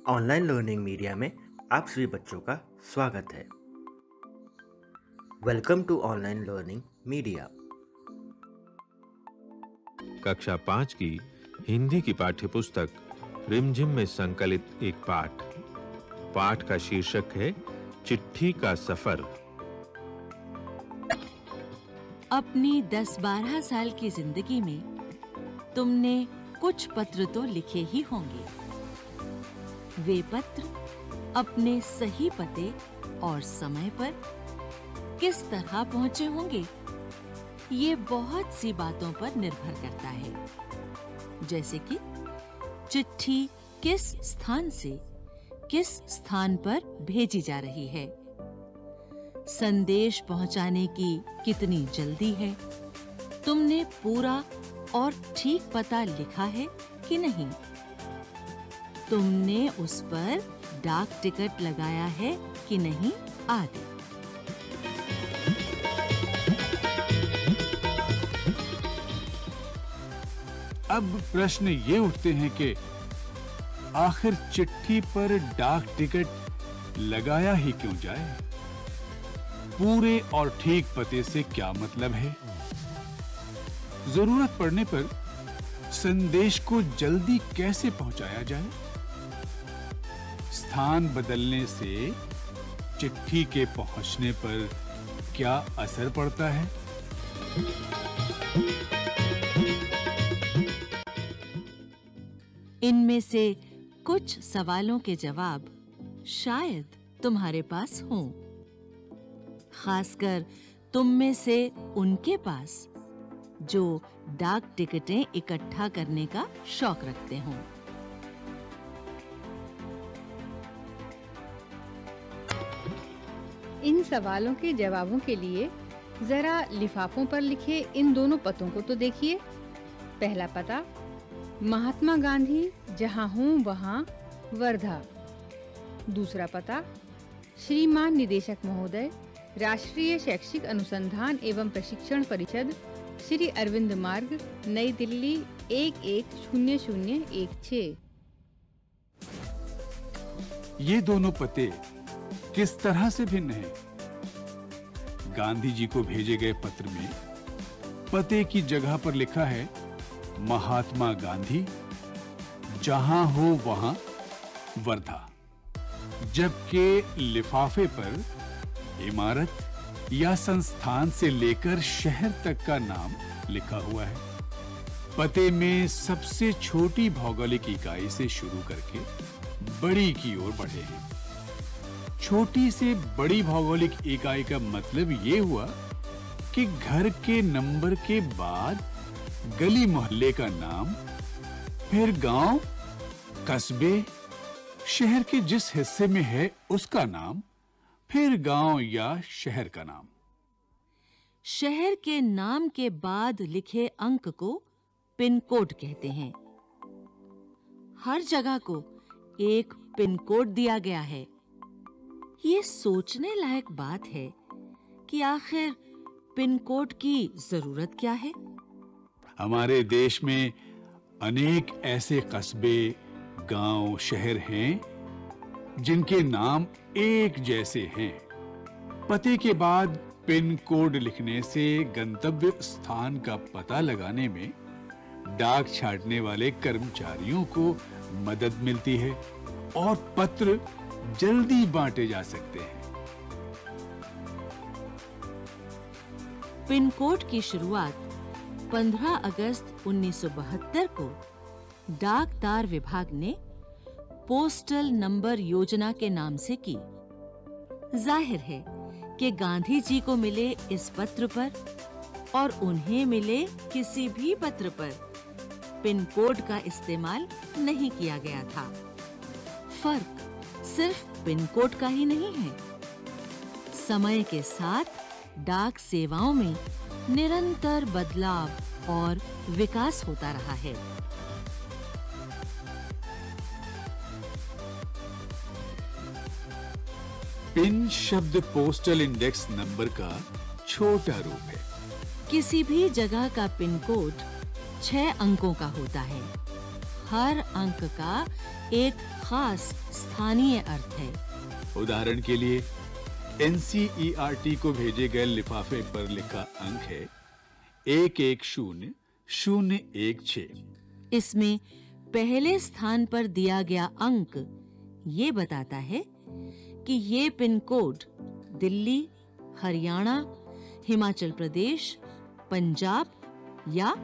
Online learning media में आप सभी बच्चों का स्वागत है। Welcome to online learning media. कक्षा 5 की हिंदी की पाठ्यपुस्तक रिमझिम में संकलित एक पाठ का शीर्षक है चिट्ठी का सफर। अपनी 10-12 साल की जिंदगी में तुमने कुछ पत्र तो लिखे ही होंगे। वे पत्र अपने सही पते और समय पर किस तरह पहुंचे होंगे, ये बहुत सी बातों पर निर्भर करता है। जैसे कि चिट्ठी किस स्थान से किस स्थान पर भेजी जा रही है, संदेश पहुंचाने की कितनी जल्दी है, तुमने पूरा और ठीक पता लिखा है कि नहीं, तुमने उस पर डाक टिकट लगाया है कि नहीं, आदि। अब प्रश्न ये उठते हैं कि आखिर चिट्ठी पर डाक टिकट लगाया ही क्यों जाए? पूरे और ठीक पते से क्या मतलब है? जरूरत पड़ने पर संदेश को जल्दी कैसे पहुंचाया जाए? स्थान बदलने से चिट्ठी के पहुंचने पर क्या असर पड़ता है? इनमें से कुछ सवालों के जवाब शायद तुम्हारे पास हों, खासकर तुम में से उनके पास जो डाक टिकटें इकट्ठा करने का शौक रखते हों। इन सवालों के जवाबों के लिए जरा लिफाफों पर लिखे इन दोनों पतों को तो देखिए। पहला पता, महात्मा गांधी जहां हूं वहां, वर्धा। दूसरा पता, श्रीमान निदेशक महोदय, राष्ट्रीय शैक्षिक अनुसंधान एवं प्रशिक्षण परिषद, श्री अरविंद मार्ग, नई दिल्ली 110016। ये दोनों पते किस तरह से भिन्न हैं? गांधी जी को भेजे गए पत्र में पते की जगह पर लिखा है महात्मा गांधी जहां हो वहां, वर्धा, जबकि लिफाफे पर इमारत या संस्थान से लेकर शहर तक का नाम लिखा हुआ है। पते में सबसे छोटी भौगोलिक इकाई से शुरू करके बड़ी की ओर बढ़े हैं। छोटी से बड़ी भौगोलिक इकाई का मतलब ये हुआ कि घर के नंबर के बाद गली मोहल्ले का नाम, फिर गांव, कस्बे, शहर के जिस हिस्से में है उसका नाम, फिर गांव या शहर का नाम। शहर के नाम के बाद लिखे अंक को पिन कोड कहते हैं। हर जगह को एक पिन कोड दिया गया है। ये सोचने लायक बात है कि आखिर पिन कोड की जरूरत क्या है? हमारे देश में अनेक ऐसे कस्बे, गांव, शहर हैं जिनके नाम एक जैसे हैं। पते के बाद पिन कोड लिखने से गंतव्य स्थान का पता लगाने में डाक छांटने वाले कर्मचारियों को मदद मिलती है और पत्र जल्दी बांटे जा सकते हैं। पिन कोड की शुरुआत 15 अगस्त 1972 को डाक तार विभाग ने पोस्टल नंबर योजना के नाम से की। जाहिर है कि गांधी जी को मिले इस पत्र पर और उन्हें मिले किसी भी पत्र पर पिन कोड का इस्तेमाल नहीं किया गया था। फर्क सिर्फ पिन कोड का ही नहीं है। समय के साथ डाक सेवाओं में निरंतर बदलाव और विकास होता रहा है। पिन शब्द पोस्टल इंडेक्स नंबर का छोटा रूप है। किसी भी जगह का पिन कोड 6 अंकों का होता है। हर अंक का एक खास स्थानीय अर्थ है। उदाहरण के लिए NCERT को भेजे गए लिफाफे पर लिखा अंक है 110016। इसमें पहले स्थान पर दिया गया अंक ये बताता है कि ये पिन कोड दिल्ली, हरियाणा, हिमाचल प्रदेश, पंजाब या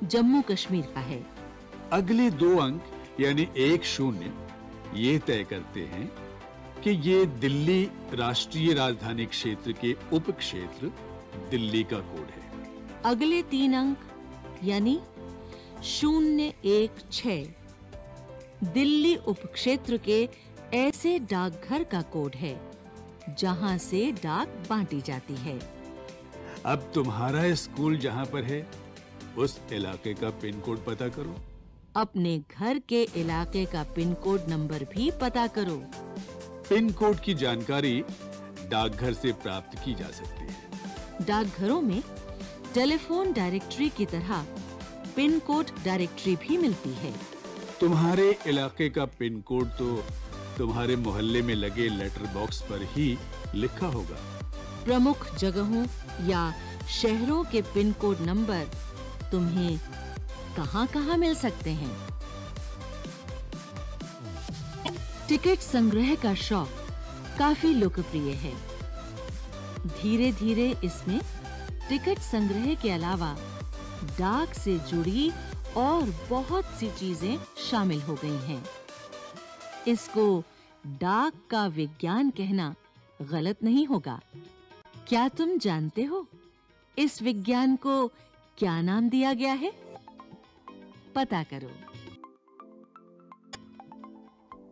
जम्मू कश्मीर का है। अगले 2 अंक यानी 10 ये तय करते हैं कि ये दिल्ली राष्ट्रीय राजधानी क्षेत्र के उपक्षेत्र दिल्ली का कोड है। अगले 3 अंक यानी 016 दिल्ली उपक्षेत्र के ऐसे डाकघर का कोड है जहां से डाक बांटी जाती है। अब तुम्हारा स्कूल जहां पर है उस इलाके का पिन कोड पता करो। अपने घर के इलाके का पिन कोड नंबर भी पता करो। पिन कोड की जानकारी डाकघर से प्राप्त की जा सकती है। डाकघरों में टेलीफोन डायरेक्टरी की तरह पिन कोड डायरेक्टरी भी मिलती है। तुम्हारे इलाके का पिन कोड तो तुम्हारे मोहल्ले में लगे लेटर बॉक्स पर ही लिखा होगा। प्रमुख जगहों या शहरों के पिन कोड नंबर तुम्हें कहां-कहां मिल सकते हैं? टिकट संग्रह का शौक काफी लोकप्रिय है। धीरे-धीरे इसमें टिकट संग्रह के अलावा डाक से जुड़ी और बहुत सी चीजें शामिल हो गई हैं। इसको डाक का विज्ञान कहना गलत नहीं होगा। क्या तुम जानते हो इस विज्ञान को क्या नाम दिया गया है? पता करो।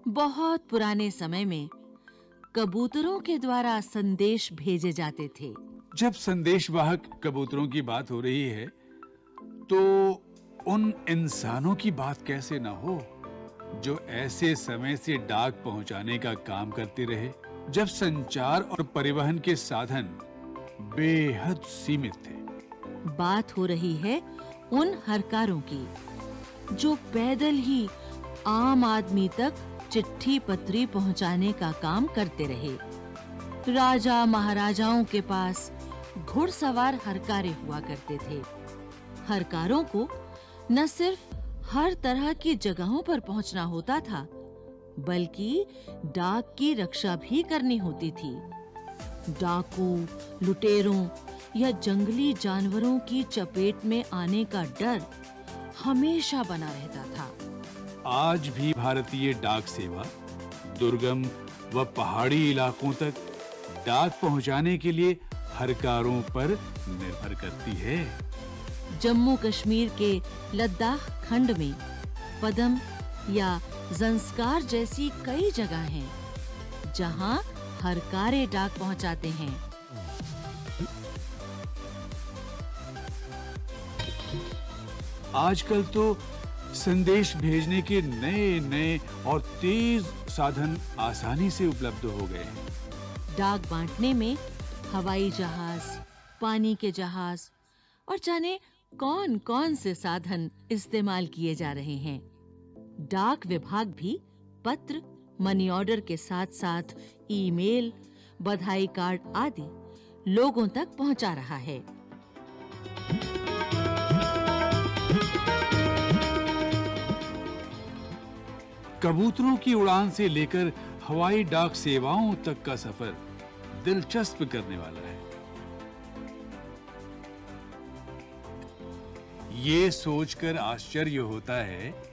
बहुत पुराने समय में कबूतरों के द्वारा संदेश भेजे जाते थे। जब संदेशवाहक कबूतरों की बात हो रही है तो उन इंसानों की बात कैसे ना हो जो ऐसे समय से डाक पहुंचाने का काम करते रहे जब संचार और परिवहन के साधन बेहद सीमित थे। बात हो रही है उन हरकारों की जो पैदल ही आम आदमी तक चिट्ठी पत्री पहुंचाने का काम करते रहे। राजा महाराजाओं के पास घुड़सवार हरकारे हुआ करते थे। हरकारों को न सिर्फ हर तरह की जगहों पर पहुंचना होता था, बल्कि डाक की रक्षा भी करनी होती थी। डाकू, लुटेरों या जंगली जानवरों की चपेट में आने का डर हमेशा बना रहता था। आज भी भारतीय डाक सेवा दुर्गम व पहाड़ी इलाकों तक डाक पहुंचाने के लिए हरकारों पर निर्भर करती है। जम्मू कश्मीर के लद्दाख खंड में पदम या ज़ंस्कार जैसी कई जगह हैं जहां हरकारे डाक पहुंचाते हैं। आजकल तो संदेश भेजने के नए-नए और तेज साधन आसानी से उपलब्ध हो गए हैं। डाक बांटने में हवाई जहाज, पानी के जहाज और जाने कौन-कौन से साधन इस्तेमाल किए जा रहे हैं। डाक विभाग भी पत्र, मनी ऑर्डर के साथ-साथ ईमेल, बधाई कार्ड आदि लोगों तक पहुंचा रहा है। कबूतरों की उड़ान से लेकर हवाई डाक सेवाओं तक का सफर दिलचस्प करने वाला है। ये सोचकर आश्चर्य होता है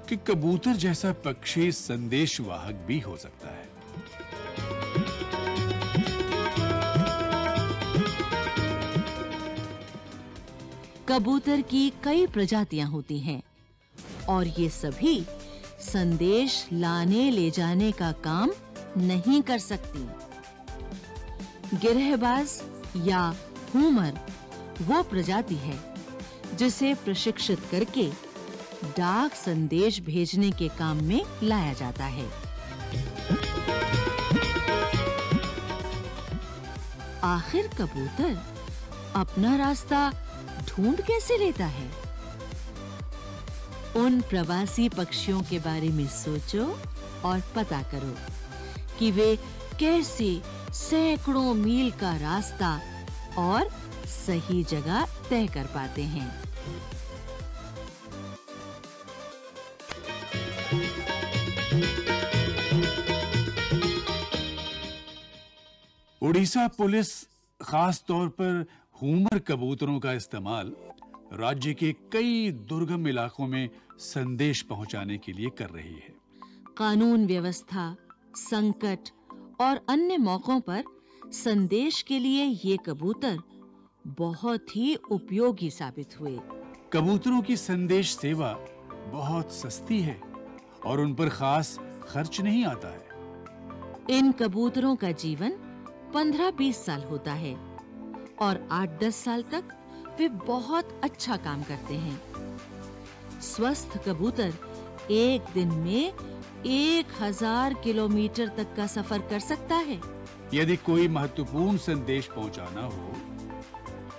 कि कबूतर जैसा पक्षी संदेशवाहक भी हो सकता है। कबूतर की कई प्रजातियां होती हैं और ये सभी संदेश लाने ले जाने का काम नहीं कर सकती। गिरहबाज या हूमर वो प्रजाति है जिसे प्रशिक्षित करके डाक संदेश भेजने के काम में लाया जाता है। आखिर कबूतर अपना रास्ता ढूंढ कैसे लेता है? उन प्रवासी पक्षियों के बारे में सोचो और पता करो कि वे कैसे सैकड़ों मील का रास्ता और सही जगह तय कर पाते हैं। उड़ीसा पुलिस खास तौर पर हूमर कबूतरों का इस्तेमाल राज्य के कई दुर्गम इलाकों में संदेश पहुंचाने के लिए कर रही है। कानून व्यवस्था, संकट और अन्य मौकों पर संदेश के लिए ये कबूतर बहुत ही उपयोगी साबित हुए। कबूतरों की संदेश सेवा बहुत सस्ती है और उन पर खास खर्च नहीं आता है। इन कबूतरों का जीवन 15-20 साल होता है और 8-10 साल तक वे बहुत अच्छा काम करते हैं। स्वस्थ कबूतर एक दिन में 1000 किलोमीटर तक का सफर कर सकता है। यदि कोई महत्वपूर्ण संदेश पहुंचाना हो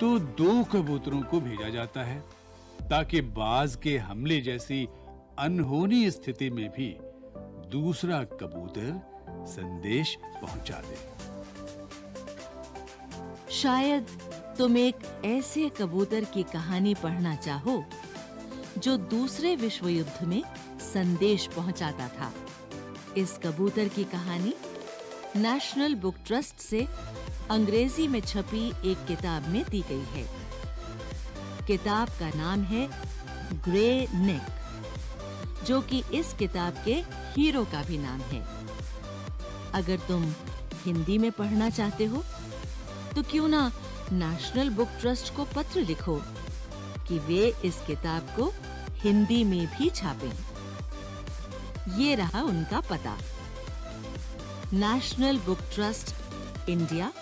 तो 2 कबूतरों को भेजा जाता है ताकि बाज के हमले जैसी अनहोनी स्थिति में भी दूसरा कबूतर संदेश पहुंचा दे। शायद तुम एक ऐसे कबूतर की कहानी पढ़ना चाहो जो दूसरे विश्व युद्ध में संदेश पहुंचाता था। इस कबूतर की कहानी नेशनल बुक ट्रस्ट से अंग्रेजी में छपी एक किताब में दी गई है। किताब का नाम है ग्रे नेक, जो कि इस किताब के हीरो का भी नाम है। अगर तुम हिंदी में पढ़ना चाहते हो तो क्यों ना नेशनल बुक ट्रस्ट को पत्र लिखो कि वे इस किताब को हिंदी में भी छापें। ये रहा उनका पता। National book trust, India,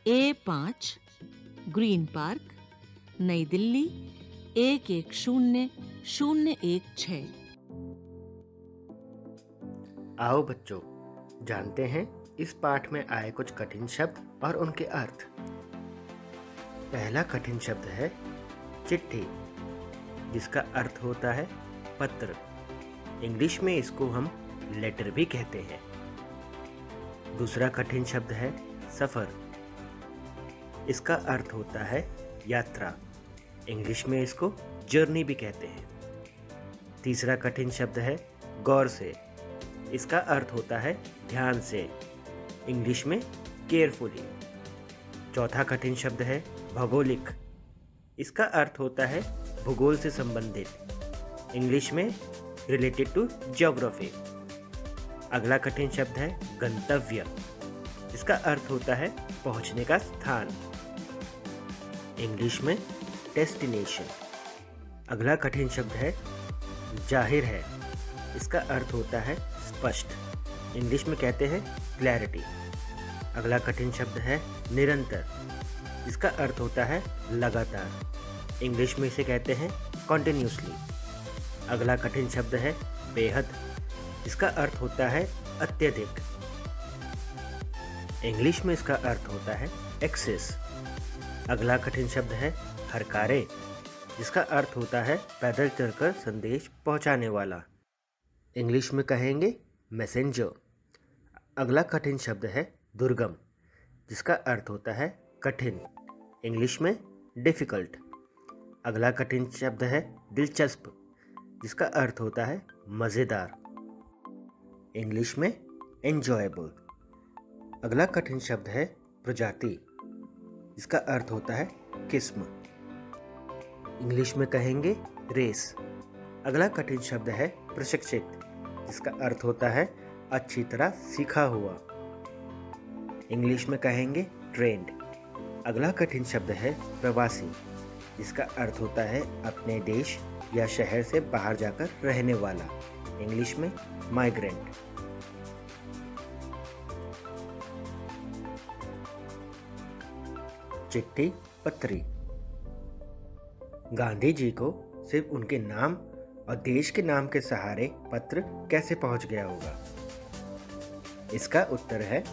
A5, green park, नई दिल्ली 110016। आओ बच्चों, जानते हैं इस पाठ में आए कुछ कठिन शब्द और उनके अर्थ। पहला कठिन शब्द है चिट्ठी, जिसका अर्थ होता है पत्र। इंग्लिश में इसको हम लेटर भी कहते हैं। दूसरा कठिन शब्द है सफर, इसका अर्थ होता है यात्रा। इंग्लिश में इसको जर्नी भी कहते हैं। तीसरा कठिन शब्द है गौर से, इसका अर्थ होता है ध्यान से। इंग्लिश में केयरफुली। चौथा कठिन शब्द है भौगोलिक, इसका अर्थ होता है भूगोल से संबंधित। इंग्लिश में रिलेटेड टू ज्योग्राफी। अगला कठिन शब्द है गंतव्य, जिसका अर्थ होता है पहुंचने का स्थान। इंग्लिश में डेस्टिनेशन। अगला कठिन शब्द है जाहिर है, इसका अर्थ होता है स्पष्ट। इंग्लिश में कहते हैं क्लैरिटी। अगला कठिन शब्द है निरंतर, इसका अर्थ होता है लगातार। इंग्लिश में इसे कहते हैं कॉन्टिन्यूसली। अगला कठिन शब्द है बेहद, इसका अर्थ होता है अत्यधिक। इंग्लिश में इसका अर्थ होता है एक्सेस। अगला कठिन शब्द है हरकारे, जिसका अर्थ होता है पैदल चलकर संदेश पहुंचाने वाला। इंग्लिश में कहेंगे मैसेंजर। अगला कठिन शब्द है दुर्गम, जिसका अर्थ होता है कठिन। इंग्लिश में डिफ़िकल्ट। अगला कठिन शब्द है दिलचस्प, जिसका अर्थ होता है मज़ेदार। इंग्लिश में एन्जॉयबल। अगला कठिन शब्द है प्रजाति, जिसका अर्थ होता है किस्म। इंग्लिश में कहेंगे रेस। अगला कठिन शब्द है प्रशिक्षित, जिसका अर्थ होता है अच्छी तरह सीखा हुआ। इंग्लिश में कहेंगे ट्रेंड। अगला कठिन शब्द है प्रवासी, जिसका अर्थ होता है अपने देश या शहर से बाहर जाकर रहने वाला। इंग्लिश में माइग्रेंट। चिट्ठी पत्री। गांधी जी को सिर्फ उनके नाम और देश के नाम के सहारे पत्र कैसे पहुंच गया होगा? इसका उत्तर है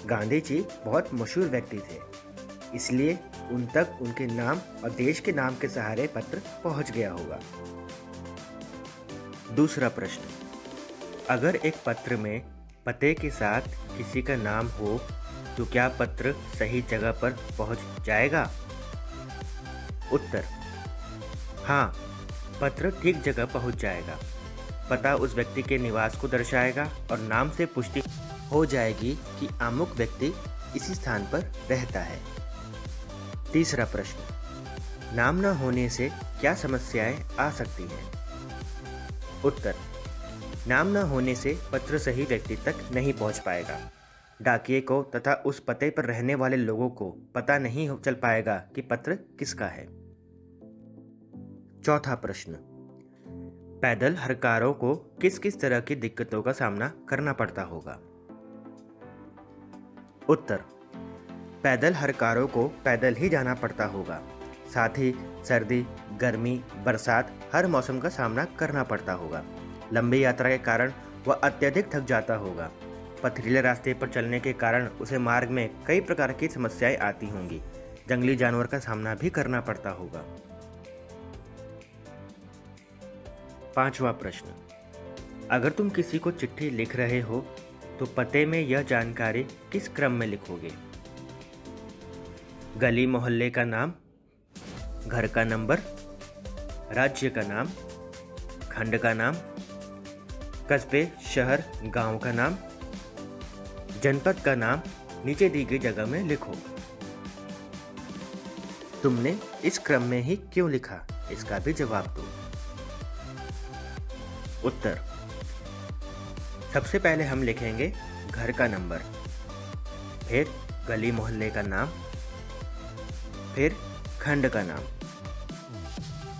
गांधी जी बहुत मशहूर व्यक्ति थे, इसलिए उन तक उनके नाम और देश के नाम के सहारे पत्र पहुंच गया होगा। दूसरा प्रश्न, अगर एक पत्र में पते के साथ किसी का नाम हो तो क्या पत्र सही जगह पर पहुंच जाएगा? उत्तर, हाँ, पत्र ठीक जगह पहुंच जाएगा। पता उस व्यक्ति के निवास को दर्शाएगा और नाम से पुष्टि हो जाएगी कि अमुक व्यक्ति इसी स्थान पर रहता है। तीसरा प्रश्न, नाम न होने से क्या समस्याएं आ सकती हैं? उत्तर, नाम न होने से पत्र सही व्यक्ति तक नहीं पहुंच पाएगा। डाकिये को तथा उस पते पर रहने वाले लोगों को पता नहीं चल पाएगा कि पत्र किसका है। चौथा प्रश्न, पैदल हरकारों को किस किस तरह की दिक्कतों का सामना करना पड़ता होगा? उत्तर, पैदल हरकारों को पैदल ही जाना पड़ता होगा। साथ ही सर्दी, गर्मी, बरसात हर मौसम का सामना करना पड़ता होगा। लंबी यात्रा के कारण वह अत्यधिक थक जाता होगा। पथरीले रास्ते पर चलने के कारण उसे मार्ग में कई प्रकार की समस्याएं आती होंगी। जंगली जानवर का सामना भी करना पड़ता होगा। पांचवा प्रश्न, अगर तुम किसी को चिट्ठी लिख रहे हो तो पते में यह जानकारी किस क्रम में लिखोगे? गली मोहल्ले का नाम, घर का नंबर, राज्य का नाम, खंड का नाम, कस्बे, शहर, गांव का नाम, जनपद का नाम नीचे दी गई जगह में लिखो। तुमने इस क्रम में ही क्यों लिखा, इसका भी जवाब दो। उत्तर, सबसे पहले हम लिखेंगे घर का नंबर, फिर गली मोहल्ले का नाम, फिर खंड का नाम,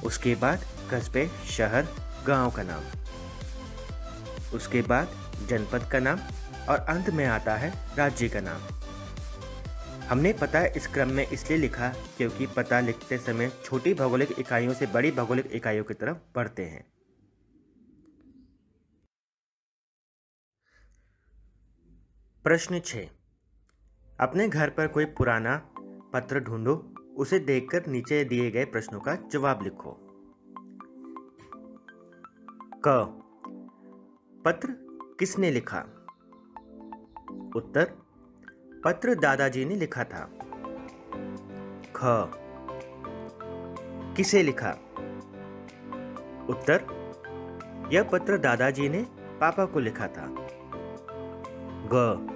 उसके बाद कस्बे, शहर, गांव का नाम, उसके बाद जनपद का नाम और अंत में आता है राज्य का नाम। हमने पता इस क्रम में इसलिए लिखा क्योंकि पता लिखते समय छोटी भौगोलिक इकाइयों से बड़ी भौगोलिक इकाइयों की तरफ बढ़ते हैं। प्रश्न 6, अपने घर पर कोई पुराना पत्र ढूंढो, उसे देखकर नीचे दिए गए प्रश्नों का जवाब लिखो। क, पत्र किसने लिखा? उत्तर, पत्र दादाजी ने लिखा था। ख, किसे लिखा? उत्तर, यह पत्र दादाजी ने पापा को लिखा था। ग,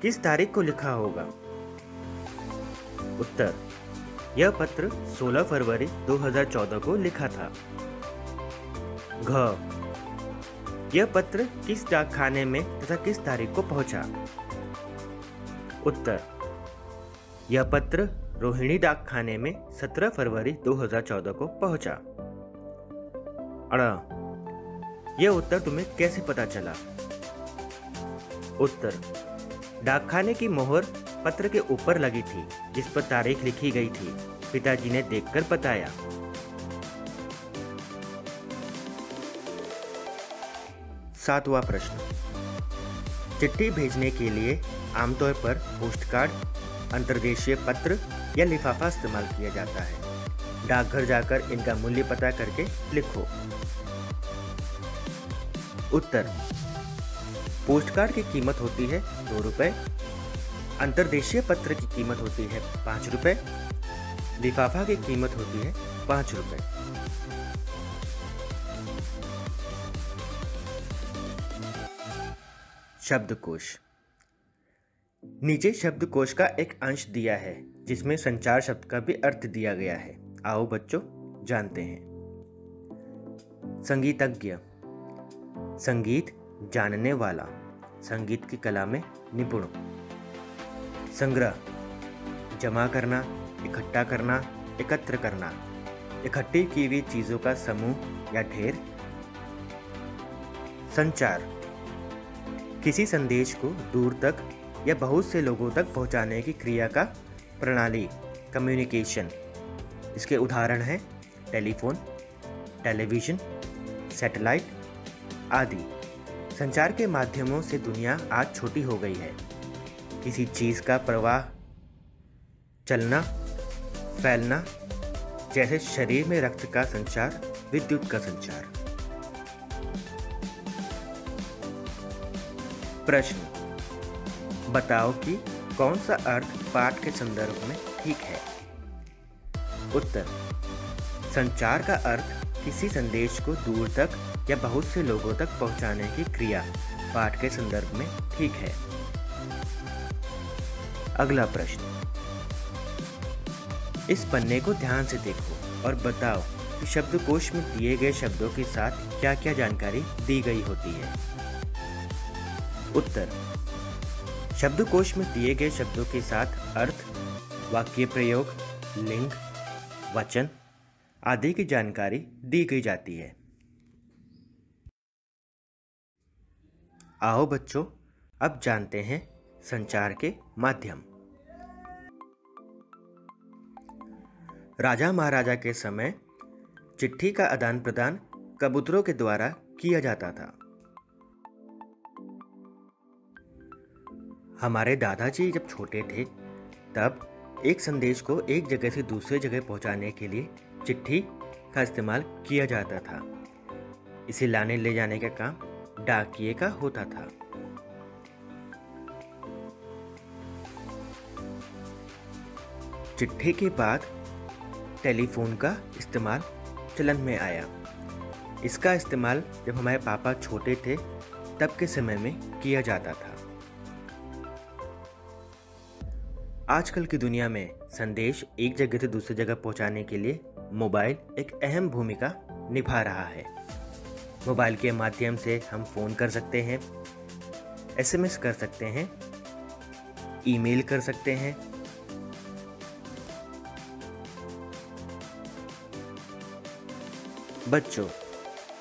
किस तारीख को लिखा होगा? उत्तर, यह पत्र 16 फरवरी 2014 को लिखा था। घ, यह पत्र किस डाकखाने में तथा किस तारीख को पहुंचा? उत्तर, यह पत्र रोहिणी डाकखाने में 17 फरवरी 2014 को पहुंचा। अड़, यह उत्तर तुम्हें कैसे पता चला? उत्तर, डाकखाने की मोहर पत्र के ऊपर लगी थी जिस पर तारीख लिखी गई थी। पिताजी ने देखकर बताया। सातवां प्रश्न, चिट्ठी भेजने के लिए आमतौर पर पोस्टकार्ड, अंतर्देशीय पत्र या लिफाफा इस्तेमाल किया जाता है। डाकघर जाकर इनका मूल्य पता करके लिखो। उत्तर, पोस्टकार्ड की कीमत होती है 2 रुपए, अंतर्देशीय पत्र की कीमत होती है 5 रुपए, लिफाफा की कीमत होती है 5 रुपए। शब्दकोश, नीचे शब्दकोश का एक अंश दिया है जिसमें संचार शब्द का भी अर्थ दिया गया है। आओ बच्चों जानते हैं। संगीतज्ञ, संगीत जानने वाला, संगीत की कला में निपुण। संग्रह, जमा करना, इकट्ठा करना, एकत्र करना, इकट्ठी की हुई चीजों का समूह या ढेर। संचार, किसी संदेश को दूर तक या बहुत से लोगों तक पहुंचाने की क्रिया का प्रणाली, कम्युनिकेशन। इसके उदाहरण हैं टेलीफोन, टेलीविजन, सैटेलाइट आदि। संचार के माध्यमों से दुनिया आज छोटी हो गई है। किसी चीज का प्रवाह, चलना, फैलना, जैसे शरीर में रक्त का संचार, विद्युत का संचार। प्रश्न, बताओ कि कौन सा अर्थ पाठ के संदर्भ में ठीक है। उत्तर, संचार का अर्थ किसी संदेश को दूर तक या बहुत से लोगों तक पहुंचाने की क्रिया पाठ के संदर्भ में ठीक है। अगला प्रश्न, इस पन्ने को ध्यान से देखो और बताओ कि शब्दकोश में दिए गए शब्दों के साथ क्या क्या जानकारी दी गई होती है। उत्तर, शब्दकोश में दिए गए शब्दों के साथ अर्थ, वाक्य प्रयोग, लिंग, वचन आदि की जानकारी दी गई जाती है। आओ बच्चों, अब जानते हैं संचार के माध्यम। राजा महाराजा के समय चिट्ठी का आदान प्रदान कबूतरों के द्वारा किया जाता था। हमारे दादाजी जब छोटे थे तब एक संदेश को एक जगह से दूसरे जगह पहुंचाने के लिए चिट्ठी का इस्तेमाल किया जाता था। इसे लाने ले जाने का काम डाकिये का होता था। चिट्ठी के बाद टेलीफोन का इस्तेमाल चलन में आया। इसका इस्तेमाल जब हमारे पापा छोटे थे तब के समय में किया जाता था। आजकल की दुनिया में संदेश एक जगह से दूसरी जगह पहुंचाने के लिए मोबाइल एक अहम भूमिका निभा रहा है। मोबाइल के माध्यम से हम फ़ोन कर सकते हैं, एसएमएस कर सकते हैं, ईमेल कर सकते हैं। बच्चों,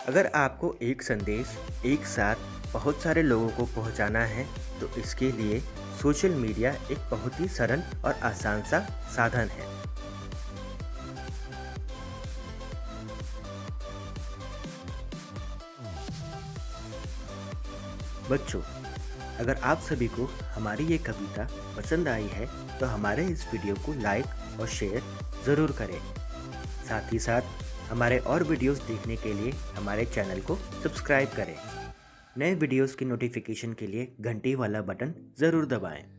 अगर आपको एक संदेश एक साथ बहुत सारे लोगों को पहुंचाना है तो इसके लिए सोशल मीडिया एक बहुत ही सरल और आसान सा साधन है। बच्चों, अगर आप सभी को हमारी ये कविता पसंद आई है तो हमारे इस वीडियो को लाइक और शेयर ज़रूर करें। साथ ही साथ हमारे और वीडियोस देखने के लिए हमारे चैनल को सब्सक्राइब करें। नए वीडियोस की नोटिफिकेशन के लिए घंटी वाला बटन ज़रूर दबाएं।